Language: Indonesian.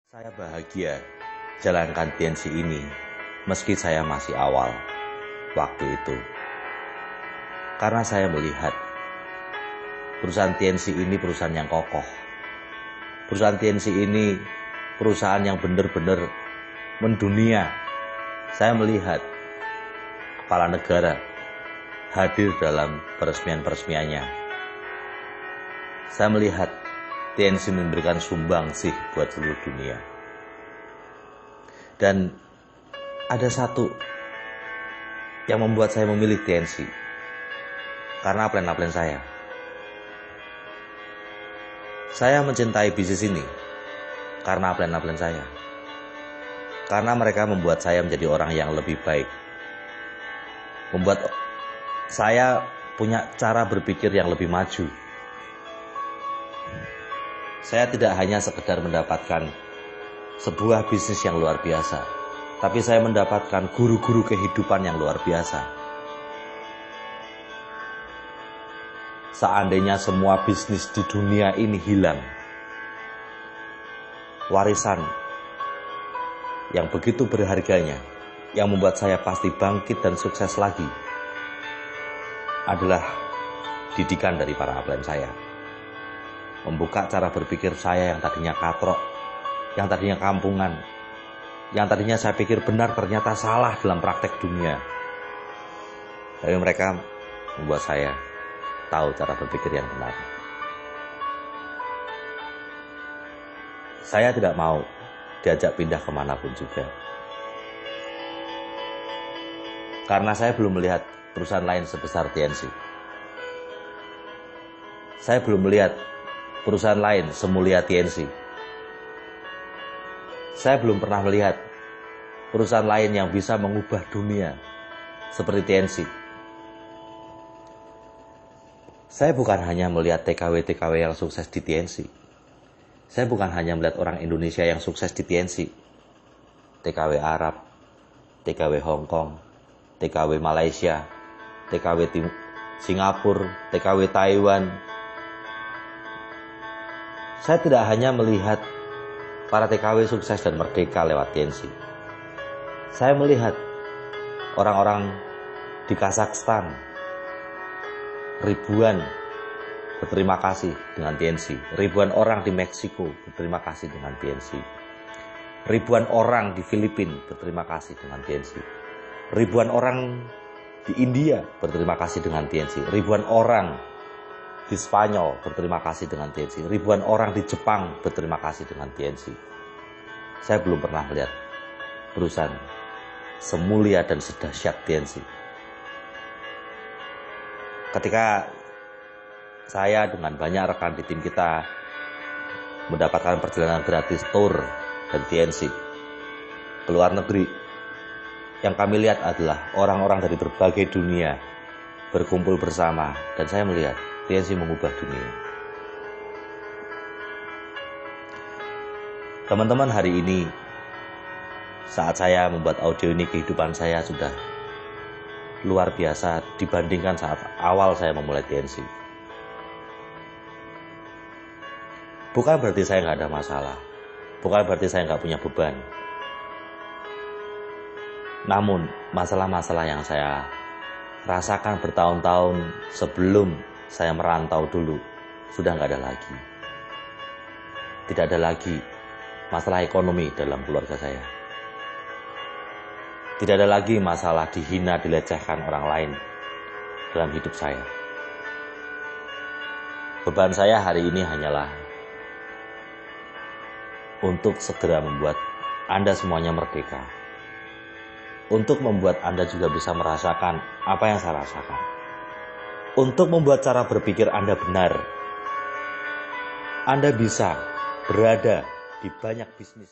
Saya bahagia jalankan TNC ini meski saya masih awal waktu itu. Karena saya melihat perusahaan TNC ini perusahaan yang kokoh. Perusahaan TNC ini perusahaan yang benar-benar mendunia. Saya melihat kepala negara hadir dalam peresmian-peresmiannya. Saya melihat TNC memberikan sumbangsih buat seluruh dunia. Dan ada satu yang membuat saya memilih TNC. Karena plan-plan saya. Saya mencintai bisnis ini karena plan-plan saya. Karena mereka membuat saya menjadi orang yang lebih baik. Membuat saya punya cara berpikir yang lebih maju. Saya tidak hanya sekedar mendapatkan sebuah bisnis yang luar biasa, tapi saya mendapatkan guru-guru kehidupan yang luar biasa. Seandainya semua bisnis di dunia ini hilang, warisan yang begitu berharganya, yang membuat saya pasti bangkit dan sukses lagi, adalah didikan dari para upline saya. Membuka cara berpikir saya yang tadinya katrok, yang tadinya kampungan, yang tadinya saya pikir benar ternyata salah dalam praktek dunia. Tapi mereka membuat saya tahu cara berpikir yang benar. Saya tidak mau diajak pindah kemanapun juga. Karena saya belum melihat perusahaan lain sebesar TNC. Saya belum melihat perusahaan lain semulia TNC. Saya belum pernah melihat perusahaan lain yang bisa mengubah dunia seperti TNC. Saya bukan hanya melihat TKW-TKW yang sukses di TNC. Saya bukan hanya melihat orang Indonesia yang sukses di TNC. TKW Arab, TKW Hong Kong, TKW Malaysia, TKW Singapura, TKW Taiwan. Saya tidak hanya melihat para TKW sukses dan merdeka lewat TNC. Saya melihat orang-orang di Kazakhstan, ribuan berterima kasih dengan TNC. Ribuan orang di Meksiko berterima kasih dengan TNC. Ribuan orang di Filipina berterima kasih dengan TNC. Ribuan orang di India berterima kasih dengan TNC. Ribuan orang di Spanyol berterima kasih dengan TNC. Ribuan orang di Jepang berterima kasih dengan TNC. Saya belum pernah melihat perusahaan semulia dan sedahsyat TNC. Ketika saya dengan banyak rekan di tim kita mendapatkan perjalanan gratis tour dari TNC ke luar negeri, yang kami lihat adalah orang-orang dari berbagai dunia berkumpul bersama, dan saya melihat TNC mengubah dunia. Teman-teman, hari ini saat saya membuat audio ini, kehidupan saya sudah luar biasa dibandingkan saat awal saya memulai TNC. Bukan berarti saya nggak ada masalah, bukan berarti saya nggak punya beban. Namun masalah-masalah yang saya rasakan bertahun-tahun sebelum saya merantau dulu sudah nggak ada lagi. Tidak ada lagi masalah ekonomi dalam keluarga saya. Tidak ada lagi masalah dihina, dilecehkan orang lain dalam hidup saya. Beban saya hari ini hanyalah untuk segera membuat Anda semuanya merdeka. Untuk membuat Anda juga bisa merasakan apa yang saya rasakan. Untuk membuat cara berpikir Anda benar. Anda bisa berada di banyak bisnis.